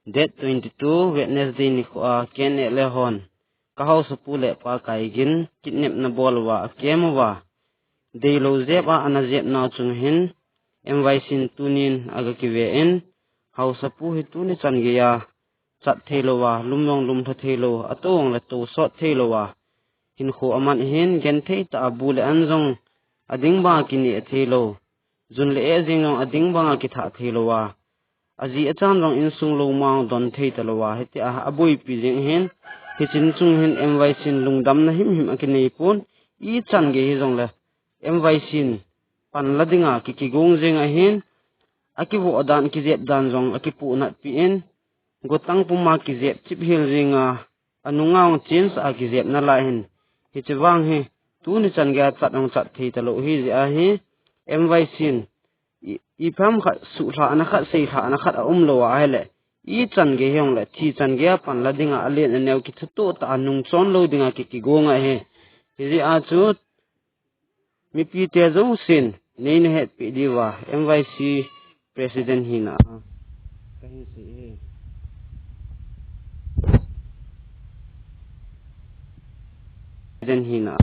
date 22 Wednesday ni ko ken elehon ka house pule pa kaigin kidnap na bolwa kemwa deilo zeba anazep na chung hin emwaisin tunin aga kiwen house pu hituni changeya chat thelowa lumlong lum tha thelo atong la to so thelowa hin kho aman hin gen thei ta abule anjong ading ba kini thelo jun le ejing ading ba ki tha thelowa aji acham rong insung lo ma don thei talowa heti a abui pi jing hin hichin chung hin emwaisin lungdam na him akini pon I change hi jong la emwaisin pan ladinga ki gong jing a hin akiwo adan ki jep dan jong akipu na pi en gotang puma ki jep chip hil jinga anungaung chins a ki jep na la hin hi chewang hi tu ni changya chatong chat thei talo hi ji a hi emwaisin I pham kha su tha na kha sei tha na kha lo wa hele I chan ge hyong la thi chan ge pan la dinga alen anew ki thuto ta nung chon lo dinga ki gonga he ji a chu mi pi te zo sin nei ne het pi diwa MYC president hina ka hi si president hina